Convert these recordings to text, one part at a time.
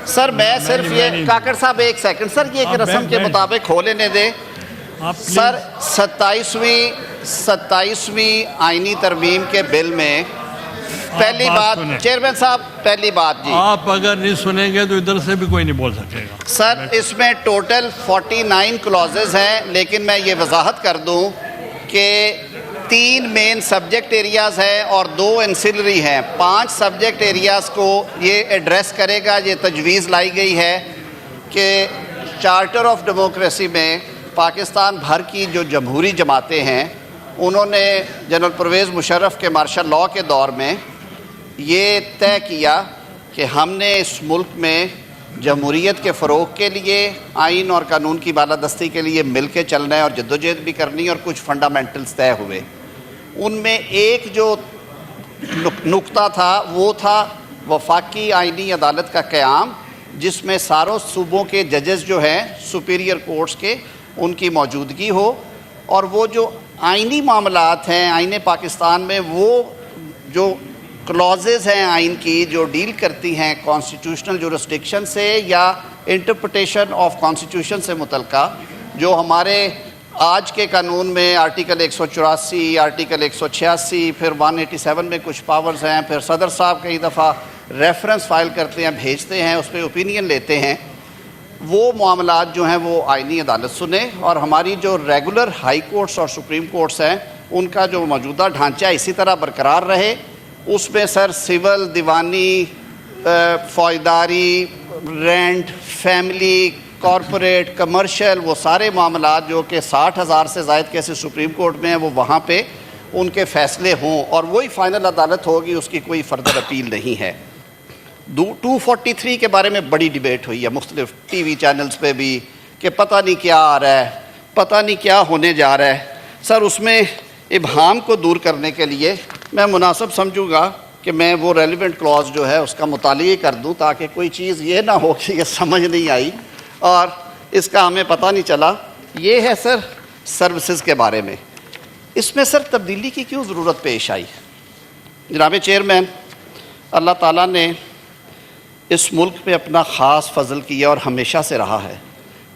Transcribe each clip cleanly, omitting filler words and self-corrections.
سر میں صرف یہ کاکڑ صاحب ایک سیکنڈ سر، یہ ایک رسم کے مطابق ہو لینے دیں سر۔ 27ویں آئینی ترمیم کے بل میں پہلی بات، چیئرمین صاحب پہلی بات جی، آپ اگر نہیں سنیں گے تو ادھر سے بھی کوئی نہیں بول سکے گا سر۔ اس میں ٹوٹل 49 کلوزز ہیں، لیکن میں یہ وضاحت کر دوں کہ 3 مین سبجیکٹ ایریاز ہیں اور 2 انسلری ہیں۔ 5 سبجیکٹ ایریاز کو یہ ایڈریس کرے گا۔ یہ تجویز لائی گئی ہے کہ چارٹر آف ڈیموکریسی میں پاکستان بھر کی جو جمہوری جماعتیں ہیں، انہوں نے جنرل پرویز مشرف کے مارشل لاء کے دور میں یہ طے کیا کہ ہم نے اس ملک میں جمہوریت کے فروغ کے لیے آئین اور قانون کی بالادستی کے لیے مل کے چلنا ہے اور جدوجہد بھی کرنی ہے، اور کچھ فنڈامنٹلز طے ہوئے۔ ان میں ایک جو نقطہ تھا وہ تھا وفاقی آئینی عدالت کا قیام، جس میں ساروں صوبوں کے ججز جو ہیں سپیریئر کورٹس کے، ان کی موجودگی ہو، اور وہ جو آئینی معاملات ہیں آئین پاکستان میں، وہ جو کلوزز ہیں آئین کی جو ڈیل کرتی ہیں کانسٹیٹیوشنل جورسڈکشن سے یا انٹرپریٹیشن آف کانسٹیٹیوشن سے متعلقہ، جو ہمارے آج کے قانون میں آرٹیکل 184، آرٹیکل 186، پھر 187 میں کچھ پاورز ہیں، پھر صدر صاحب کئی دفعہ ریفرنس فائل کرتے ہیں، بھیجتے ہیں، اس پہ اوپینین لیتے ہیں۔ وہ معاملات جو ہیں وہ آئینی عدالت سنے، اور ہماری جو ریگولر ہائی کورٹس اور سپریم کورٹس ہیں ان کا جو موجودہ ڈھانچہ اسی طرح برقرار رہے۔ اس میں سر سول، دیوانی، فوجداری، رینٹ، فیملی، کارپوریٹ، کمرشل، وہ سارے معاملات جو کہ 60,000 سے زائد کیسے سپریم کورٹ میں ہیں، وہ وہاں پہ ان کے فیصلے ہوں، اور وہی فائنل عدالت ہوگی، اس کی کوئی فردر اپیل نہیں ہے۔ 243 کے بارے میں بڑی ڈیبیٹ ہوئی ہے مختلف ٹی وی چینلز پہ بھی، کہ پتہ نہیں کیا آ رہا ہے، پتہ نہیں کیا ہونے جا رہا ہے۔ سر اس میں ابہام کو دور کرنے کے لیے میں مناسب سمجھوں گا کہ میں وہ ریلیونٹ کلوز جو ہے اس کا مطالعہ کر دوں، تاکہ کوئی چیز یہ نہ ہو کہ یہ سمجھ نہیں آئی اور اس کا ہمیں پتہ نہیں چلا۔ یہ ہے سر سروسز کے بارے میں۔ اس میں سر تبدیلی کی کیوں ضرورت پیش آئی؟ جناب چیئرمین، اللہ تعالیٰ نے اس ملک میں اپنا خاص فضل کیا اور ہمیشہ سے رہا ہے،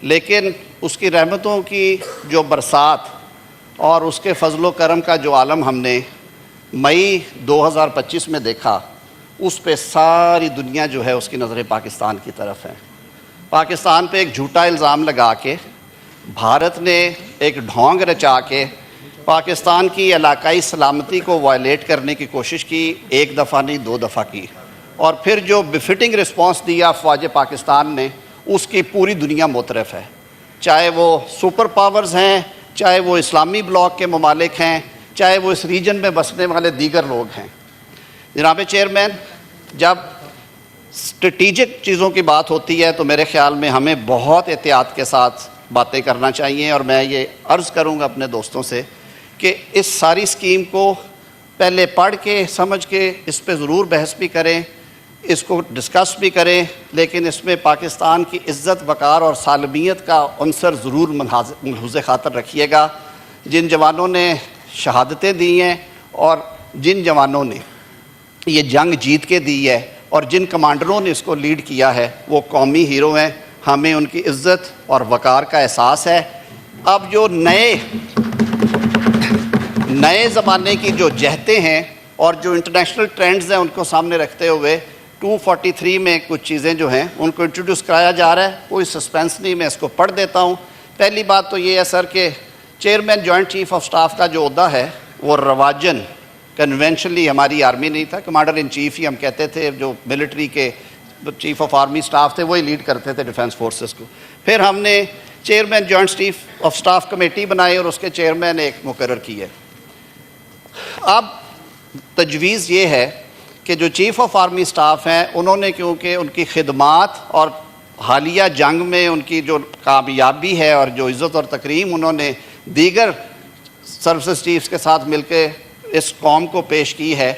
لیکن اس کی رحمتوں کی جو برسات اور اس کے فضل و کرم کا جو عالم ہم نے مئی 2025 میں دیکھا، اس پہ ساری دنیا جو ہے اس کی نظریں پاکستان کی طرف ہیں۔ پاکستان پہ ایک جھوٹا الزام لگا کے بھارت نے ایک ڈھونگ رچا کے پاکستان کی علاقائی سلامتی کو وائلیٹ کرنے کی کوشش کی، 1 دفعہ نہیں 2 دفعہ کی، اور پھر جو بفٹنگ رسپانس دیا افواج پاکستان نے، اس کی پوری دنیا معترف ہے، چاہے وہ سپر پاورز ہیں، چاہے وہ اسلامی بلاک کے ممالک ہیں، چاہے وہ اس ریجن میں بسنے والے دیگر لوگ ہیں۔ جناب چیئرمین، جب اسٹریٹجک چیزوں کی بات ہوتی ہے تو میرے خیال میں ہمیں بہت احتیاط کے ساتھ باتیں کرنا چاہیے، اور میں یہ عرض کروں گا اپنے دوستوں سے کہ اس ساری اسکیم کو پہلے پڑھ کے سمجھ کے اس پہ ضرور بحث بھی کریں، اس کو ڈسکس بھی کریں، لیکن اس میں پاکستان کی عزت، وقار اور سالمیت کا عنصر ضرور ملحوظ خاطر رکھیے گا۔ جن جوانوں نے شہادتیں دی ہیں اور جن جوانوں نے یہ جنگ جیت کے دی ہے اور جن کمانڈروں نے اس کو لیڈ کیا ہے، وہ قومی ہیرو ہیں، ہمیں ان کی عزت اور وقار کا احساس ہے۔ اب جو نئے زمانے کی جو جہتیں ہیں اور جو انٹرنیشنل ٹرینڈز ہیں، ان کو سامنے رکھتے ہوئے 243 میں کچھ چیزیں جو ہیں ان کو انٹروڈیوس کرایا جا رہا ہے۔ کوئی سسپینس نہیں، میں اس کو پڑھ دیتا ہوں۔ پہلی بات تو یہ ہے سر کہ chairman joint chief of staff کا جو عہدہ ہے وہ رواجن کنونشنلی ہماری آرمی نہیں تھا، کمانڈر ان چیف ہی ہم کہتے تھے، جو ملٹری کے چیف آف آرمی سٹاف تھے وہی لیڈ کرتے تھے ڈیفنس فورسز کو۔ پھر ہم نے chairman joint chief of staff committee بنائی اور اس کے چیئرمین ایک مقرر کیے۔ اب تجویز یہ ہے کہ جو چیف آف آرمی سٹاف ہیں، انہوں نے کیونکہ ان کی خدمات اور حالیہ جنگ میں ان کی جو کامیابی ہے اور جو عزت اور تکریم انہوں نے دیگر سروسز چیفز کے ساتھ مل کے اس قوم کو پیش کی ہے،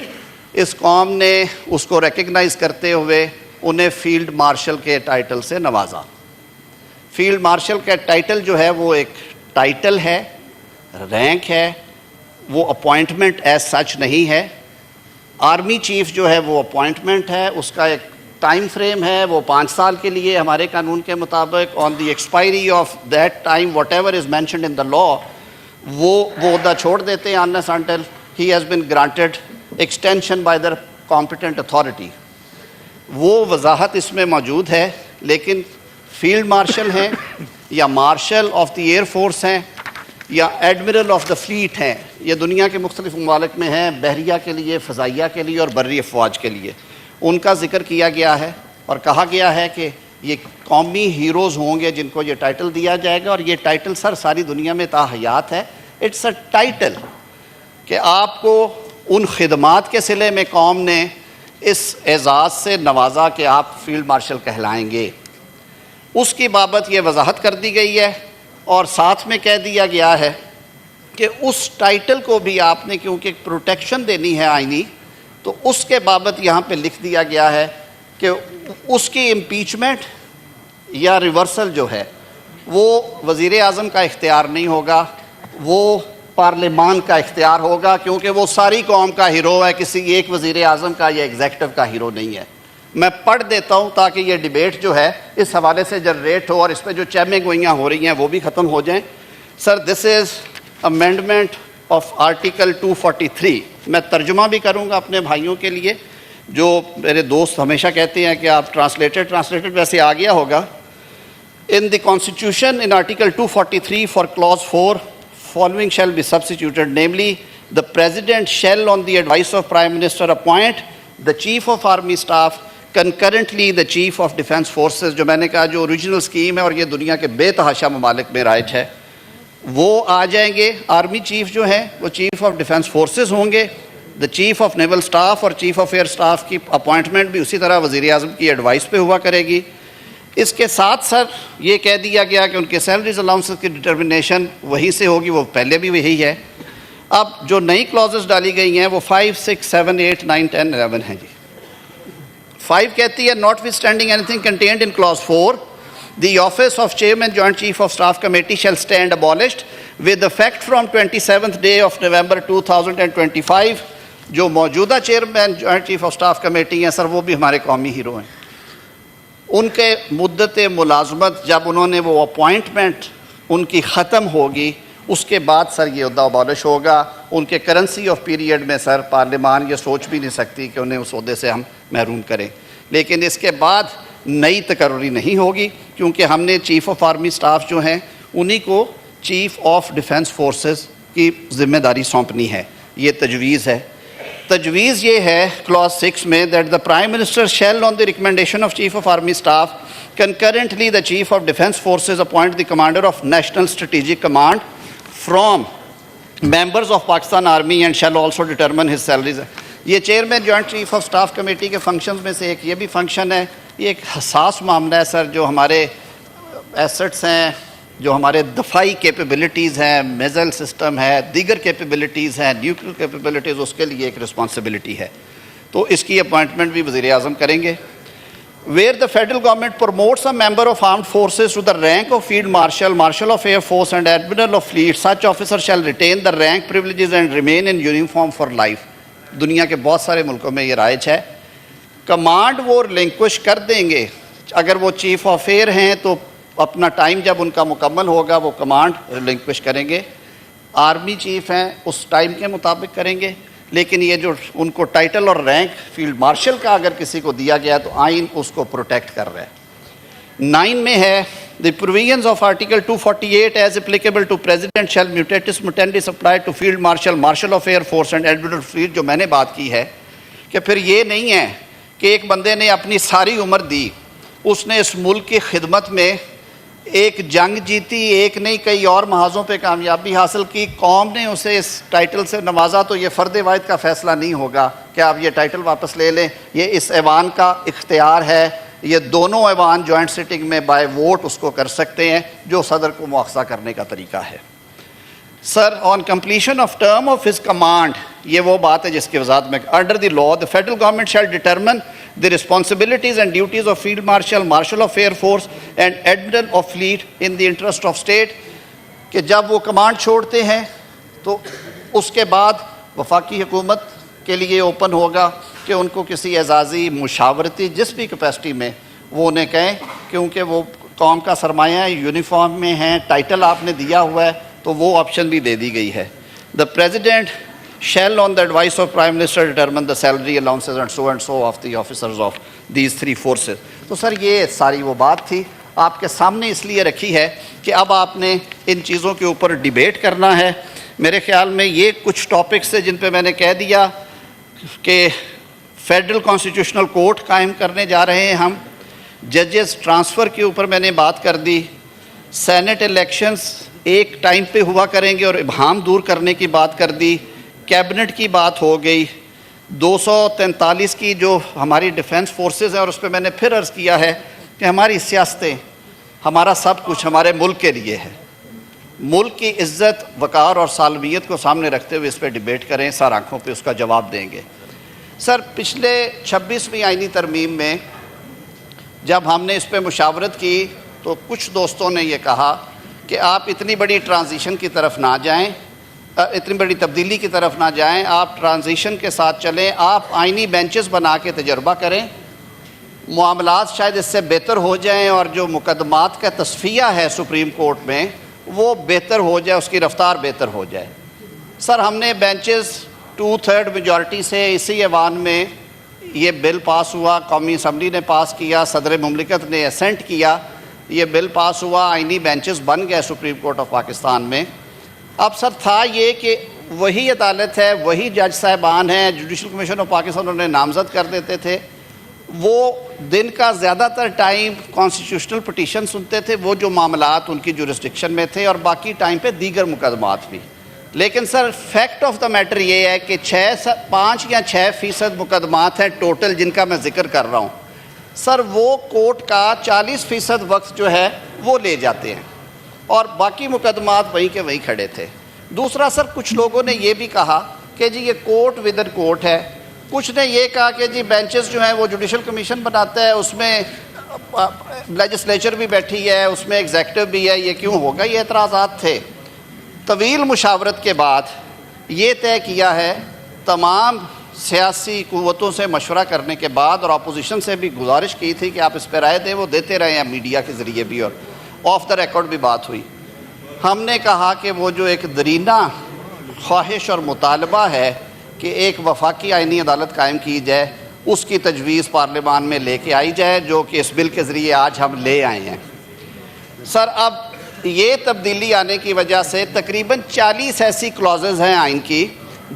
اس قوم نے اس کو ریکگنائز کرتے ہوئے انہیں فیلڈ مارشل کے ٹائٹل سے نوازا۔ فیلڈ مارشل کا ٹائٹل جو ہے وہ ایک ٹائٹل ہے، رینک ہے، وہ اپوائنٹمنٹ ایز سچ نہیں ہے۔ آرمی چیف جو ہے وہ اپوائنٹمنٹ ہے، اس کا ایک ٹائم فریم ہے وہ 5 سال کے لیے ہمارے قانون کے مطابق. On the expiry of that time whatever is mentioned in the law وہ عہدہ چھوڑ دیتے ہیں unless until he has been granted extension by the competent authority. وہ وضاحت اس میں موجود ہے. لیکن فیلڈ مارشل ہیں یا martial of the air force ہیں یا ایڈمرل آف دا فلیٹ ہیں, یہ دنیا کے مختلف ممالک میں ہیں, بحریہ کے لیے, فضائیہ کے لیے اور بری افواج کے لیے. ان کا ذکر کیا گیا ہے اور کہا گیا ہے کہ یہ قومی ہیروز ہوں گے جن کو یہ ٹائٹل دیا جائے گا. اور یہ ٹائٹل سر ساری دنیا میں تاحیات ہے. اٹس اے ٹائٹل کہ آپ کو ان خدمات کے صلے میں قوم نے اس اعزاز سے نوازا کہ آپ فیلڈ مارشل کہلائیں گے. اس کی بابت یہ وضاحت کر دی گئی ہے اور ساتھ میں کہہ دیا گیا ہے کہ اس ٹائٹل کو بھی آپ نے کیونکہ پروٹیکشن دینی ہے آئینی, تو اس کے بابت یہاں پہ لکھ دیا گیا ہے کہ اس کی امپیچمنٹ یا ریورسل جو ہے وہ وزیر اعظم کا اختیار نہیں ہوگا, وہ پارلیمان کا اختیار ہوگا, کیونکہ وہ ساری قوم کا ہیرو ہے, کسی ایک وزیر اعظم کا یا ایگزیکٹو کا ہیرو نہیں ہے. میں پڑھ دیتا ہوں تاکہ یہ ڈیبیٹ جو ہے اس حوالے سے جنریٹ ہو اور اس پہ جو چیمیں گوئیاں ہو رہی ہیں وہ بھی ختم ہو جائیں. سر دس از امینڈمنٹ آف آرٹیکل 243. میں ترجمہ بھی کروں گا اپنے بھائیوں کے لیے. جو میرے دوست ہمیشہ کہتے ہیں کہ آپ ٹرانسلیٹڈ ویسے آ گیا ہوگا. In the constitution in article 243 for clause 4 following shall be substituted, namely the president shall on the advice of prime minister appoint the chief of army staff concurrently the chief of defense forces. جو میں نے کہا جو original scheme ہے اور یہ دنیا کے بے تحاشا ممالک میں رائج ہے وہ آ جائیں گے. آرمی چیف جو ہیں وہ چیف آف ڈیفنس فورسز ہوں گے. دا چیف آف نیول اسٹاف اور چیف آف ایئر اسٹاف کی اپوائنٹمنٹ بھی اسی طرح وزیر اعظم کی ایڈوائس پہ ہوا کرے گی. اس کے ساتھ سر یہ کہہ دیا گیا کہ ان کے سیلریز الاؤنسز کی ڈٹرمنیشن وہیں سے ہوگی, وہ پہلے بھی وہی ہے. اب جو نئی کلازز ڈالی گئی ہیں وہ 5, 6, 7, 8, 9, 10, 11 ہیں جی. 5 کہتی ہے notwithstanding anything contained in clause 4 the office of chairman joint chief of staff committee shall stand abolished with effect from 27th day of November 2025. جو موجودہ chairman joint chief of staff committee ہیں sir وہ بھی ہمارے قومی hero ہیں. ان کے مدت ملازمت جب انہوں نے وہ اپوائنٹمنٹ ان کی ختم ہوگی اس کے بعد سر یہ عہدہ ابالش ہوگا. ان کے کرنسی آف پیریڈ میں سر پارلیمان یہ سوچ بھی نہیں سکتی کہ انہیں اس عہدے سے ہم محروم کریں. لیکن اس کے بعد نئی تقرری نہیں ہوگی کیونکہ ہم نے چیف آف آرمی سٹاف جو ہیں انہی کو چیف آف ڈیفنس فورسز کی ذمہ داری سونپنی ہے. یہ تجویز ہے. تجویز یہ ہے کلاس 6 میں that the prime minister shall on the recommendation of chief of army staff concurrently the chief of defence forces appoint the commander of national strategic command from members of Pakistan army and shall also determine his salaries. یہ chairman joint chief of staff committee کے functions میں سے ایک یہ بھی function ہے. یہ ایک حساس معاملہ ہے سر. جو ہمارے ایسٹس ہیں, جو ہمارے دفاعی کیپیبلٹیز ہیں, میزائل سسٹم ہے, دیگر کیپیبلٹیز ہیں, نیوکلیر کیپیبلٹیز, اس کے لیے ایک رسپانسبلٹی ہے. تو اس کی اپوائنٹمنٹ بھی وزیر اعظم کریں گے. Where the federal government promotes a member of armed forces to the rank of field marshal, marshal of air force and admiral of fleet, such officer shall retain the rank privileges and remain in uniform for life. دنیا کے بہت سارے ملکوں میں یہ رائج ہے. Command وہ ریلنکوش کر دیں گے. اگر وہ چیف آف ایئر ہیں تو اپنا ٹائم جب ان کا مکمل ہوگا وہ کمانڈ ریلنکوش کریں گے. آرمی چیف ہیں اس ٹائم کے مطابق کریں گے. لیکن یہ جو ان کو ٹائٹل اور رینک فیلڈ مارشل کا اگر کسی کو دیا گیا تو آئین اس کو پروٹیکٹ کر رہا ہے. 9 میں ہے the provisions of article 248 as applicable to president shall mutatis mutandis apply to field marshal, marshal of air force and admiral fleet. جو میں نے بات کی ہے کہ پھر یہ نہیں ہے کہ ایک بندے نے اپنی ساری عمر دی, اس نے اس ملک کی خدمت میں ایک جنگ جیتی, ایک نہیں کئی اور محاذوں پہ کامیابی حاصل کی, قوم نے اسے اس ٹائٹل سے نوازا, تو یہ فرد واحد کا فیصلہ نہیں ہوگا کہ آپ یہ ٹائٹل واپس لے لیں. یہ اس ایوان کا اختیار ہے. یہ دونوں ایوان جوائنٹ سٹنگ میں بائی ووٹ اس کو کر سکتے ہیں, جو صدر کو مواخذہ کرنے کا طریقہ ہے. Sir on completion of term of his command, یہ وہ بات ہے جس کی وضاحت میں under the law the federal government shall determine the responsibilities and duties of field marshal, marshal of air force and admiral of fleet in the interest of state. کہ جب وہ کمانڈ چھوڑتے ہیں تو اس کے بعد وفاقی حکومت کے لیے اوپن ہوگا کہ ان کو کسی اعزازی مشاورتی جس بھی کیپیسٹی میں وہ انہیں کہیں، کیونکہ وہ قوم کا سرمایہ ہے، یونیفارم میں ہیں، ٹائٹل آپ نے دیا ہوا ہے، تو وہ آپشن بھی دے دی گئی ہے. The President shall on the advice of Prime Minister determine the salary allowances and so of the officers of these three forces. تو سر یہ ساری وہ بات تھی آپ کے سامنے اس لیے رکھی ہے کہ اب آپ نے ان چیزوں کے اوپر ڈیبیٹ کرنا ہے. میرے خیال میں یہ کچھ ٹاپکس ہیں جن پہ میں نے کہہ دیا کہ فیڈرل کانسٹیٹیوشنل کورٹ قائم کرنے جا رہے ہیں ہم. ججز ٹرانسفر کے اوپر میں نے بات کر دی. سینٹ الیکشنز ایک ٹائم پہ ہوا کریں گے اور ابہام دور کرنے کی بات کر دی. کیبنٹ کی بات ہو گئی. 243 کی جو ہماری ڈیفنس فورسز ہیں، اور اس پہ میں نے پھر عرض کیا ہے کہ ہماری سیاستیں، ہمارا سب کچھ ہمارے ملک کے لیے ہے. ملک کی عزت، وقار اور سالمیت کو سامنے رکھتے ہوئے اس پہ ڈیبیٹ کریں، سر آنکھوں پہ اس کا جواب دیں گے. سر پچھلے 26ویں آئینی ترمیم میں جب ہم نے اس پہ مشاورت کی تو کچھ دوستوں نے یہ کہا کہ آپ اتنی بڑی ٹرانزیشن کی طرف نہ جائیں، اتنی بڑی تبدیلی کی طرف نہ جائیں، آپ ٹرانزیشن کے ساتھ چلیں، آپ آئینی بینچز بنا کے تجربہ کریں، معاملات شاید اس سے بہتر ہو جائیں، اور جو مقدمات کا تصفیہ ہے سپریم کورٹ میں وہ بہتر ہو جائے، اس کی رفتار بہتر ہو جائے. سر ہم نے بینچز 2/3 میجورٹی سے اسی ایوان میں یہ بل پاس ہوا، قومی اسمبلی نے پاس کیا، صدر مملکت نے اسینٹ کیا، یہ بل پاس ہوا، آئینی بینچز بن گئے سپریم کورٹ آف پاکستان میں. اب سر تھا یہ کہ وہی عدالت ہے، وہی جج صاحبان ہیں، جوڈیشل کمیشن آف پاکستان انہیں نامزد کر دیتے تھے. وہ دن کا زیادہ تر ٹائم کانسٹیٹیوشنل پٹیشن سنتے تھے، وہ جو معاملات ان کی جورسڈکشن میں تھے، اور باقی ٹائم پہ دیگر مقدمات بھی. لیکن سر فیکٹ آف دا میٹر یہ ہے کہ 5 یا 6% مقدمات ہیں ٹوٹل جن کا میں ذکر کر رہا ہوں. سر وہ کورٹ کا 40% وقت جو ہے وہ لے جاتے ہیں، اور باقی مقدمات وہیں کے وہیں کھڑے تھے. دوسرا سر کچھ لوگوں نے یہ بھی کہا کہ جی یہ کورٹ ودن کورٹ ہے. کچھ نے یہ کہا کہ جی بینچز جو ہیں وہ جوڈیشل کمیشن بناتا ہے، اس میں لیجسلیچر بھی بیٹھی ہے، اس میں ایگزیکٹو بھی ہے، یہ کیوں ہوگا؟ یہ اعتراضات تھے. طویل مشاورت کے بعد یہ طے کیا ہے، تمام سیاسی قوتوں سے مشورہ کرنے کے بعد، اور اپوزیشن سے بھی گزارش کی تھی کہ آپ اس پہ رائے دیں، وہ دیتے رہے ہیں میڈیا کے ذریعے بھی، اور آف دا ریکارڈ بھی بات ہوئی. ہم نے کہا کہ وہ جو ایک درینہ خواہش اور مطالبہ ہے کہ ایک وفاقی آئینی عدالت قائم کی جائے، اس کی تجویز پارلیمان میں لے کے آئی جائے، جو کہ اس بل کے ذریعے آج ہم لے آئے ہیں. سر اب یہ تبدیلی آنے کی وجہ سے تقریباً 40 ایسی کلازز ہیں آئین کی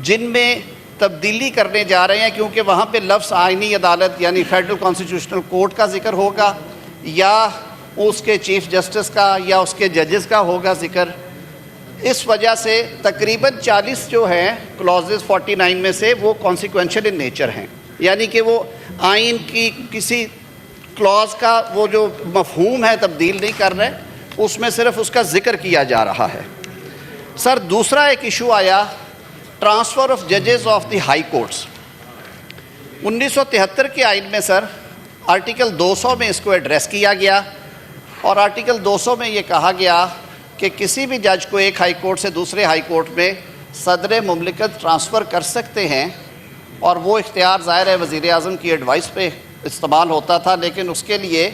جن میں تبدیلی کرنے جا رہے ہیں، کیونکہ وہاں پہ لفظ آئینی عدالت یعنی فیڈرل کانسٹیٹیوشنل کورٹ کا ذکر ہوگا، یا اس کے چیف جسٹس کا، یا اس کے ججز کا ہوگا ذکر. اس وجہ سے تقریباً 40 جو ہیں کلازز 49 میں سے وہ کانسیکوینشل ان نیچر ہیں، یعنی کہ وہ آئین کی کسی کلاز کا وہ جو مفہوم ہے تبدیل نہیں کر رہے، اس میں صرف اس کا ذکر کیا جا رہا ہے. سر دوسرا ایک ایشو آیا، ٹرانسفر آف ججز آف دی ہائی کورٹس. 1973 کے آئین میں سر آرٹیکل 200 میں اس کو ایڈریس کیا گیا، اور آرٹیکل 200 میں یہ کہا گیا کہ کسی بھی جج کو ایک ہائی کورٹ سے دوسرے ہائی کورٹ میں صدر مملکت ٹرانسفر کر سکتے ہیں، اور وہ اختیار ظاہر ہے وزیر اعظم کی ایڈوائس پہ استعمال ہوتا تھا، لیکن اس کے لیے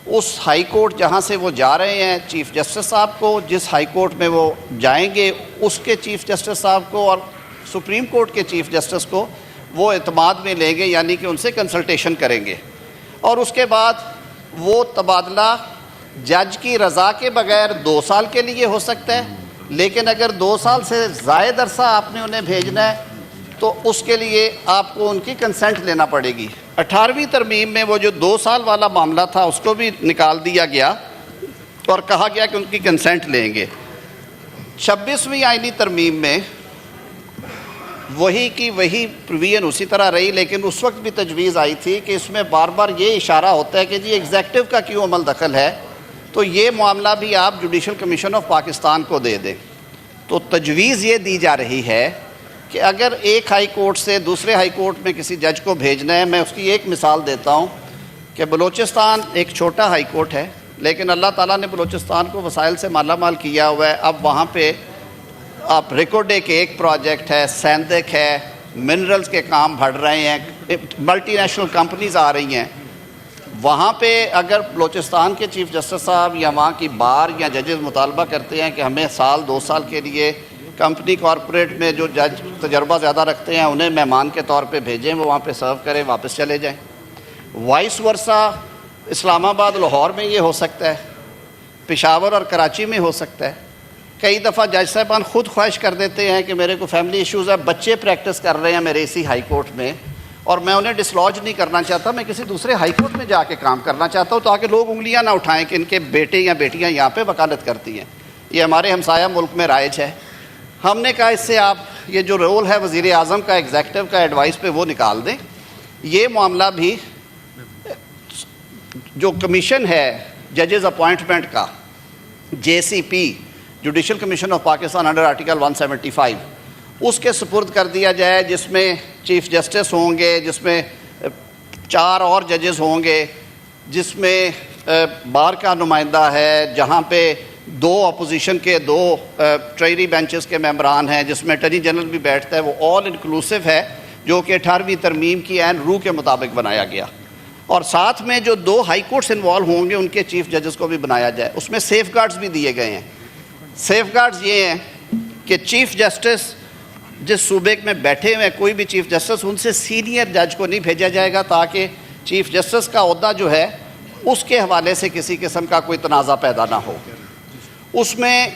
اس ہائی کورٹ جہاں سے وہ جا رہے ہیں چیف جسٹس صاحب کو، جس ہائی کورٹ میں وہ جائیں گے اس کے چیف جسٹس صاحب کو اور سپریم کورٹ کے چیف جسٹس کو وہ اعتماد میں لیں گے، یعنی کہ ان سے کنسلٹیشن کریں گے. اور اس کے بعد وہ تبادلہ جج کی رضا کے بغیر 2 سال کے لیے ہو سکتا ہے، لیکن اگر 2 سال سے زائد عرصہ آپ نے انہیں بھیجنا ہے تو اس کے لیے آپ کو ان کی کنسنٹ لینا پڑے گی. 18ویں ترمیم میں وہ جو 2 سال والا معاملہ تھا اس کو بھی نکال دیا گیا اور کہا گیا کہ ان کی کنسنٹ لیں گے. 26ویں آئینی ترمیم میں وہی کی وہی پروویژن اسی طرح رہی، لیکن اس وقت بھی تجویز آئی تھی کہ اس میں بار بار یہ اشارہ ہوتا ہے کہ جی ایگزیکٹو کا کیوں عمل دخل ہے، تو یہ معاملہ بھی آپ جوڈیشل کمیشن آف پاکستان کو دے دیں. تو تجویز یہ دی جا رہی ہے کہ اگر ایک ہائی کورٹ سے دوسرے ہائی کورٹ میں کسی جج کو بھیجنا ہے، میں اس کی ایک مثال دیتا ہوں کہ بلوچستان ایک چھوٹا ہائی کورٹ ہے، لیکن اللہ تعالیٰ نے بلوچستان کو وسائل سے مالا مال کیا ہوا ہے. اب وہاں پہ آپ ریکوڈے کے ایک پروجیکٹ ہے، سیندک ہے، منرلز کے کام بڑھ رہے ہیں، ملٹی نیشنل کمپنیز آ رہی ہیں، وہاں پہ اگر بلوچستان کے چیف جسٹس صاحب یا وہاں کی بار یا ججز مطالبہ کرتے ہیں کہ ہمیں سال 2 سال کے لیے کمپنی کارپوریٹ میں جو جج تجربہ زیادہ رکھتے ہیں انہیں مہمان کے طور پہ بھیجیں، وہ وہاں پہ سرو کریں، واپس چلے جائیں. وائس ورثہ اسلام آباد لاہور میں یہ ہو سکتا ہے، پشاور اور کراچی میں ہو سکتا ہے. کئی دفعہ جج صاحبان خود خواہش کر دیتے ہیں کہ میرے کو فیملی ایشوز ہے، بچے پریکٹس کر رہے ہیں میرے اسی ہائی کورٹ میں اور میں انہیں ڈسلوج نہیں کرنا چاہتا، میں کسی دوسرے ہائی کورٹ میں جا کے کام کرنا چاہتا ہوں تاکہ لوگ انگلیاں نہ اٹھائیں کہ ان کے بیٹے یا بیٹیاں یہاں پہ وکالت کرتی ہیں. یہ ہمارے ہمسایہ ملک میں رائج ہے. ہم نے کہا اس سے آپ یہ جو رول ہے وزیر اعظم کا ایگزیکٹو کا ایڈوائس پہ وہ نکال دیں. یہ معاملہ بھی جو کمیشن ہے ججز اپوائنٹمنٹ کا، J C P judicial commission of Pakistan under article 175، اس کے سپرد کر دیا جائے، جس میں چیف جسٹس ہوں گے، جس میں 4 اور ججز ہوں گے، جس میں بار کا نمائندہ ہے، جہاں پہ 2 اپوزیشن کے 2 ٹریری بینچز کے ممبران ہیں، جس میں اٹارنی جنرل بھی بیٹھتا ہے. وہ آل انکلوسیو ہے جو کہ 18ویں ترمیم کی عین روح کے مطابق بنایا گیا. اور ساتھ میں جو 2 ہائی کورٹس انوالو ہوں گے ان کے چیف ججز کو بھی بنایا جائے. اس میں سیف گارڈز بھی دیے گئے ہیں. سیف گارڈز یہ ہیں کہ چیف جسٹس جس صوبے میں بیٹھے ہوئے کوئی بھی چیف جسٹس، ان سے سینئر جج کو نہیں بھیجا جائے گا تاکہ چیف جسٹس کا عہدہ جو ہے اس کے حوالے سے کسی قسم کا کوئی تنازع پیدا نہ ہو. اس میں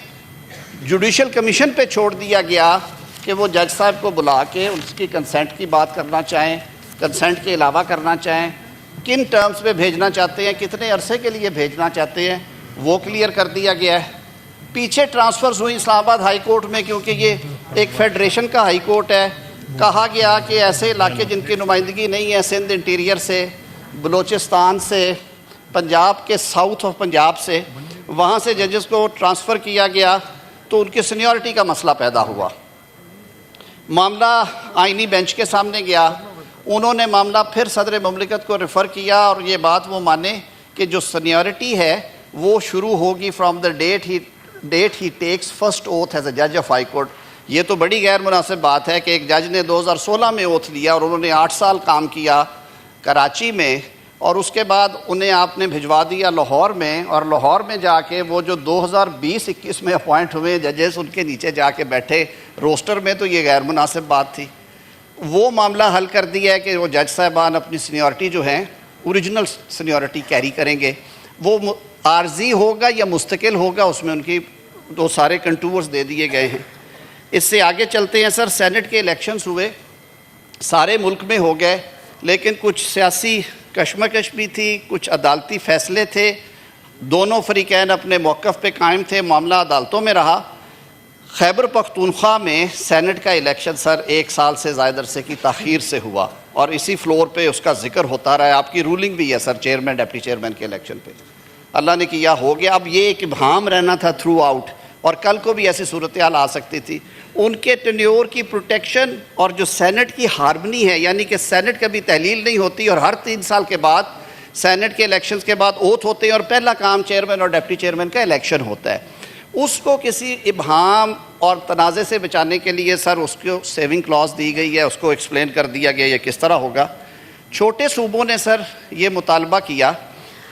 جوڈیشل کمیشن پہ چھوڑ دیا گیا کہ وہ جج صاحب کو بلا کے اس کی کنسنٹ کی بات کرنا چاہیں، کنسنٹ کے علاوہ کرنا چاہیں، کن ٹرمز پہ بھیجنا چاہتے ہیں، کتنے عرصے کے لیے بھیجنا چاہتے ہیں، وہ کلیئر کر دیا گیا ہے. پیچھے ٹرانسفرز ہوئی اسلام آباد ہائی کورٹ میں، کیونکہ یہ ایک فیڈریشن کا ہائی کورٹ ہے. کہا گیا کہ ایسے علاقے جن کی نمائندگی نہیں ہے، سندھ انٹیریئر سے، بلوچستان سے، پنجاب کے ساؤتھ آف پنجاب سے، وہاں سے ججز کو ٹرانسفر کیا گیا تو ان کی سینیورٹی کا مسئلہ پیدا ہوا. معاملہ آئینی بینچ کے سامنے گیا. انہوں نے معاملہ پھر صدر مملکت کو ریفر کیا اور یہ بات وہ مانے کہ جو سینیورٹی ہے وہ شروع ہوگی from the date he takes first oath as a جج آف ہائی کورٹ. یہ تو بڑی غیر مناسب بات ہے کہ ایک جج نے 2016 میں اوتھ لیا اور انہوں نے 8 سال کام کیا کراچی میں، اور اس کے بعد انہیں آپ نے بھجوا دیا لاہور میں، اور لاہور میں جا کے وہ جو 2020-21 میں اپوائنٹ ہوئے ججز ان کے نیچے جا کے بیٹھے روسٹر میں. تو یہ غیر مناسب بات تھی. وہ معاملہ حل کر دیا ہے کہ وہ جج صاحبان اپنی سینیورٹی جو ہیں اوریجنل سینیورٹی کیری کریں گے. وہ عارضی ہوگا یا مستقل ہوگا، اس میں ان کی 2 سارے کنٹورز دے دیے گئے ہیں. اس سے آگے چلتے ہیں سر. سینٹ کے الیکشنز ہوئے، سارے ملک میں ہو گئے، لیکن کچھ سیاسی کشمکش بھی تھی، کچھ عدالتی فیصلے تھے. دونوں فریقین اپنے موقف پہ قائم تھے، معاملہ عدالتوں میں رہا. خیبر پختونخوا میں سینٹ کا الیکشن سر 1 سال سے زائد عرصے کی تاخیر سے ہوا، اور اسی فلور پہ اس کا ذکر ہوتا رہا ہے. آپ کی رولنگ بھی ہے سر چیئرمین ڈپٹی چیئرمین کے الیکشن پہ. اللہ نے کیا ہو گیا. اب یہ ایک ابہام رہنا تھا تھرو آؤٹ، اور کل کو بھی ایسی صورتحال آ سکتی تھی. ان کے ٹینیور کی پروٹیکشن اور جو سینٹ کی ہارمنی ہے، یعنی کہ سینٹ کبھی تحلیل نہیں ہوتی اور ہر 3 سال کے بعد سینٹ کے الیکشنز کے بعد اوتھ ہوتے ہیں اور پہلا کام چیئرمین اور ڈپٹی چیئرمین کا الیکشن ہوتا ہے. اس کو کسی ابہام اور تنازع سے بچانے کے لیے سر اس کو سیونگ کلاز دی گئی ہے، اس کو ایکسپلین کر دیا گیا یہ کس طرح ہوگا. چھوٹے صوبوں نے سر یہ مطالبہ کیا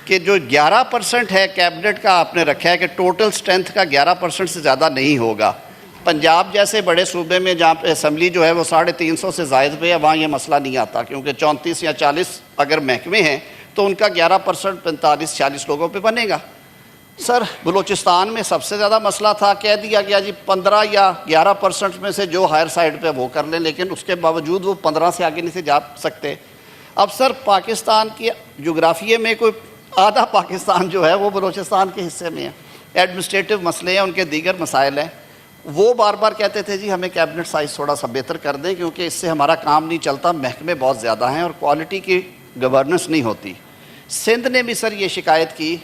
کہ جو 11% ہے کیبنٹ کا آپ نے رکھا ہے کہ ٹوٹل سٹرینتھ کا 11% سے زیادہ نہیں ہوگا. پنجاب جیسے بڑے صوبے میں جہاں پہ اسمبلی جو ہے وہ 350 سے زائد پہ ہے، وہاں یہ مسئلہ نہیں آتا، کیونکہ 34 یا 40 اگر محکمے ہیں تو ان کا 11% 45-46 لوگوں پہ بنے گا. سر بلوچستان میں سب سے زیادہ مسئلہ تھا. کہہ دیا گیا جی 15 یا 11% میں سے جو ہائر سائڈ پہ وہ کر لیں، لیکن اس کے باوجود وہ 15 سے آگے نہیں سے جا سکتے. اب سر پاکستان کی جغرافیے میں کوئی آدھا پاکستان جو ہے وہ بلوچستان کے حصے میں ہے. ایڈمنسٹریٹو مسئلے ہیں، ان کے دیگر مسائل ہیں. وہ بار بار کہتے تھے جی ہمیں کیبنٹ سائز تھوڑا سا بہتر کر دیں کیونکہ اس سے ہمارا کام نہیں چلتا، محکمے بہت زیادہ ہیں اور کوالٹی کی گورننس نہیں ہوتی. سندھ نے بھی سر یہ شکایت کی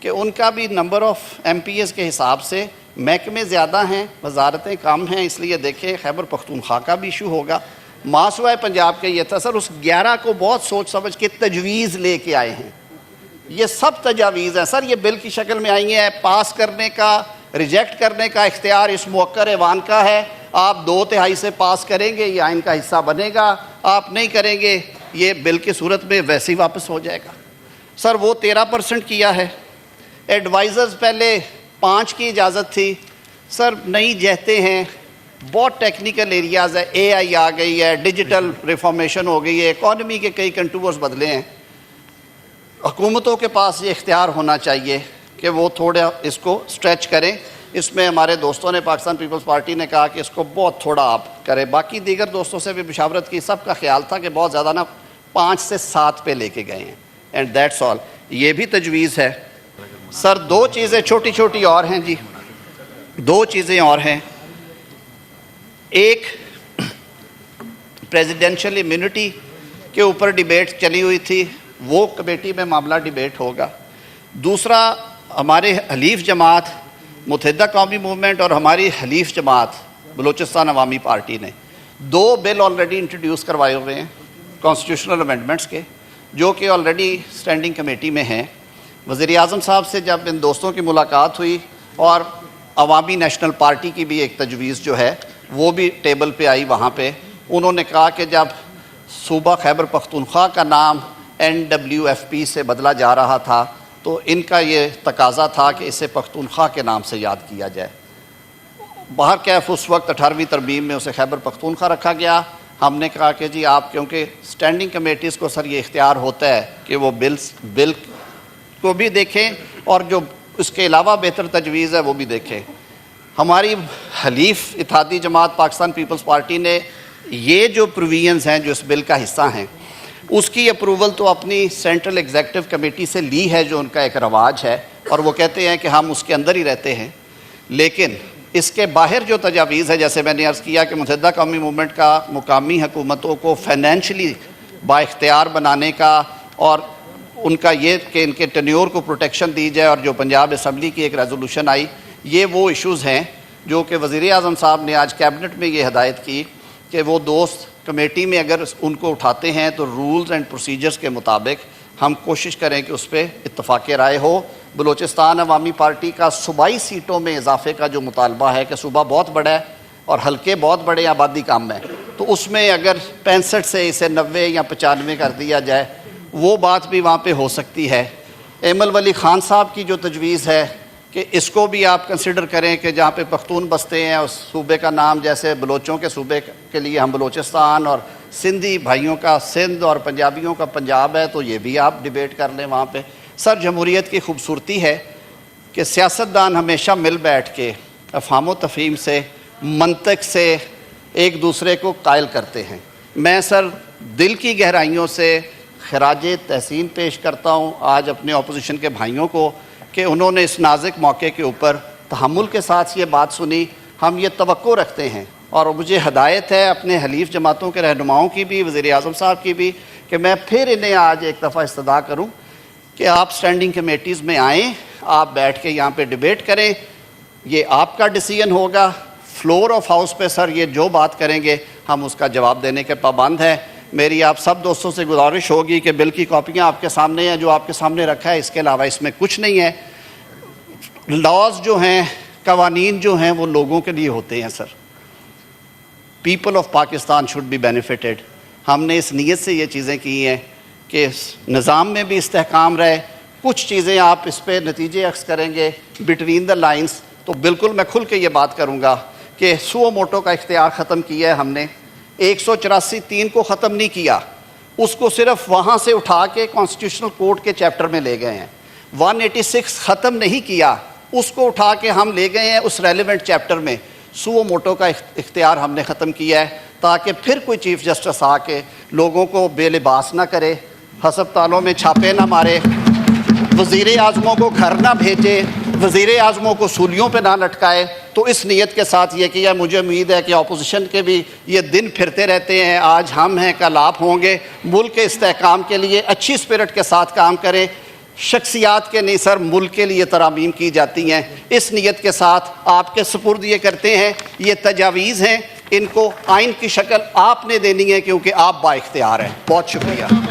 کہ ان کا بھی number of MPs کے حساب سے محکمے زیادہ ہیں، وزارتیں کم ہیں، اس لیے دیکھیں خیبر پختونخوا کا بھی ایشو ہوگا. ماسوائے پنجاب کے یہ تھا سر، اس 11 کو بہت سوچ سمجھ کے تجویز لے کے آئے ہیں. یہ سب تجاویز ہیں سر، یہ بل کی شکل میں آئی ہیں. پاس کرنے کا ریجیکٹ کرنے کا اختیار اس موقر ایوان کا ہے، آپ 2/3 سے پاس کریں گے یہ آئین کا حصہ بنے گا, آپ نہیں کریں گے یہ بل کی صورت میں ویسے ہی واپس ہو جائے گا. سر وہ 13% کیا ہے. ایڈوائزرز پہلے 5 کی اجازت تھی. سر نئی جہتے ہیں, بہت ٹیکنیکل ایریاز ہے, اے آئی آ گئی ہے, ڈیجیٹل ریفارمیشن ہو گئی ہے, اکانومی کے کئی کنٹورز بدلے ہیں. حکومتوں کے پاس یہ اختیار ہونا چاہیے کہ وہ تھوڑا اس کو سٹریچ کریں. اس میں ہمارے دوستوں نے, پاکستان پیپلز پارٹی نے کہا کہ اس کو بہت تھوڑا آپ کریں. باقی دیگر دوستوں سے بھی مشاورت کی, سب کا خیال تھا کہ بہت زیادہ 5 سے 7 پہ لے کے گئے ہیں. And that's all. یہ بھی تجویز ہے. سر 2 چیزیں چھوٹی چھوٹی اور ہیں جی, 2 چیزیں اور ہیں. ایک پریزیڈینشل امیونٹی کے اوپر ڈیبیٹ چلی ہوئی تھی, وہ کمیٹی میں معاملہ ڈیبیٹ ہوگا. دوسرا ہمارے حلیف جماعت متحدہ قومی موومنٹ اور ہماری حلیف جماعت بلوچستان عوامی پارٹی نے 2 بل آلریڈی انٹروڈیوس کروائے ہوئے ہیں کانسٹیٹیوشنل امینڈمنٹس کے, جو کہ آلریڈی اسٹینڈنگ کمیٹی میں ہیں. وزیر اعظم صاحب سے جب ان دوستوں کی ملاقات ہوئی اور عوامی نیشنل پارٹی کی بھی ایک تجویز جو ہے وہ بھی ٹیبل پہ آئی, وہاں پہ انہوں نے کہا کہ جب صوبہ خیبر پختونخوا کا نام NWFP سے بدلا جا رہا تھا تو ان کا یہ تقاضا تھا کہ اسے پختونخوا کے نام سے یاد کیا جائے. باہر کیف اس وقت 18ویں ترمیم میں اسے خیبر پختونخوا رکھا گیا. ہم نے کہا کہ جی آپ, کیونکہ اسٹینڈنگ کمیٹیز کو سر یہ اختیار ہوتا ہے کہ وہ بل کو بھی دیکھیں اور جو اس کے علاوہ بہتر تجویز ہے وہ بھی دیکھیں. ہماری حلیف اتحادی جماعت پاکستان پیپلز پارٹی نے یہ جو پروویژنز ہیں جو اس بل کا حصہ ہیں اس کی اپروول تو اپنی سینٹرل ایگزیکٹو کمیٹی سے لی ہے, جو ان کا ایک رواج ہے, اور وہ کہتے ہیں کہ ہم اس کے اندر ہی رہتے ہیں. لیکن اس کے باہر جو تجاویز ہے, جیسے میں نے عرض کیا کہ متحدہ قومی موومنٹ کا مقامی حکومتوں کو فائنینشلی با اختیار بنانے کا, اور ان کا یہ کہ ان کے ٹینیور کو پروٹیکشن دی جائے, اور جو پنجاب اسمبلی کی ایک ریزولوشن آئی, یہ وہ ایشوز ہیں جو کہ وزیر اعظم صاحب نے آج کیبنٹ میں یہ ہدایت کی کہ وہ دوست کمیٹی میں اگر ان کو اٹھاتے ہیں تو رولز اینڈ پروسیجرز کے مطابق ہم کوشش کریں کہ اس پہ اتفاق رائے ہو. بلوچستان عوامی پارٹی کا صوبائی سیٹوں میں اضافے کا جو مطالبہ ہے کہ صوبہ بہت بڑا ہے اور حلقے بہت بڑے, آبادی کم ہے, تو اس میں اگر 65 سے اسے 90 یا 95 کر دیا جائے وہ بات بھی وہاں پہ ہو سکتی ہے. ایمل ولی خان صاحب کی جو تجویز ہے کہ اس کو بھی آپ کنسیڈر کریں کہ جہاں پہ پختون بستے ہیں اس صوبے کا نام, جیسے بلوچوں کے صوبے کے لیے ہم بلوچستان, اور سندھی بھائیوں کا سندھ اور پنجابیوں کا پنجاب ہے, تو یہ بھی آپ ڈیبیٹ کر لیں وہاں پہ. سر جمہوریت کی خوبصورتی ہے کہ سیاستدان ہمیشہ مل بیٹھ کے افہام و تفہیم سے, منطق سے ایک دوسرے کو قائل کرتے ہیں. میں سر دل کی گہرائیوں سے خراج تحسین پیش کرتا ہوں آج اپنے اپوزیشن کے بھائیوں کو کہ انہوں نے اس نازک موقع کے اوپر تحمل کے ساتھ یہ بات سنی. ہم یہ توقع رکھتے ہیں, اور مجھے ہدایت ہے اپنے حلیف جماعتوں کے رہنماؤں کی بھی, وزیر اعظم صاحب کی بھی, کہ میں پھر انہیں آج ایک دفعہ استدعا کروں کہ آپ اسٹینڈنگ کمیٹیز میں آئیں, آپ بیٹھ کے یہاں پہ ڈیبیٹ کریں. یہ آپ کا ڈیسیژن ہوگا. فلور آف ہاؤس پہ سر یہ جو بات کریں گے ہم اس کا جواب دینے کے پابند ہیں. میری آپ سب دوستوں سے گزارش ہوگی کہ بل کی کاپیاں آپ کے سامنے ہیں, جو آپ کے سامنے رکھا ہے, اس کے علاوہ اس میں کچھ نہیں ہے. لاز جو ہیں, قوانین جو ہیں, وہ لوگوں کے لیے ہوتے ہیں sir. People of Pakistan should be benefited. ہم نے اس نیت سے یہ چیزیں کی ہیں کہ نظام میں بھی استحکام رہے. کچھ چیزیں آپ اس پہ نتیجے عکس کریں گے بٹوین دا لائنز, تو بالکل میں کھل کے یہ بات کروں گا کہ سو موٹو کا اختیار ختم کیا ہے ہم نے. 184(3) کو ختم نہیں کیا, اس کو صرف وہاں سے اٹھا کے کانسٹیٹیوشنل کورٹ کے چیپٹر میں لے گئے ہیں. 186 ختم نہیں کیا, اس کو اٹھا کے ہم لے گئے ہیں اس ریلیونٹ چیپٹر میں. سو موٹو کا اختیار ہم نے ختم کیا ہے تاکہ پھر کوئی چیف جسٹس آ کے لوگوں کو بے لباس نہ کرے, ہسپتالوں میں چھاپے نہ مارے, وزیر اعظموں کو گھر نہ بھیجے, وزیر اعظموں کو سولیوں پہ نہ لٹکائے. تو اس نیت کے ساتھ یہ کیا. مجھے امید ہے کہ اپوزیشن کے بھی یہ دن پھرتے رہتے ہیں, آج ہم ہیں کل آپ ہوں گے. ملک کے استحکام کے لیے اچھی اسپرٹ کے ساتھ کام کریں. شخصیات کے نہیں سر, ملک کے لیے ترامیم کی جاتی ہیں. اس نیت کے ساتھ آپ کے سپرد یہ کرتے ہیں. یہ تجاویز ہیں, ان کو آئین کی شکل آپ نے دینی ہے کیونکہ آپ با اختیار ہیں. بہت شکریہ.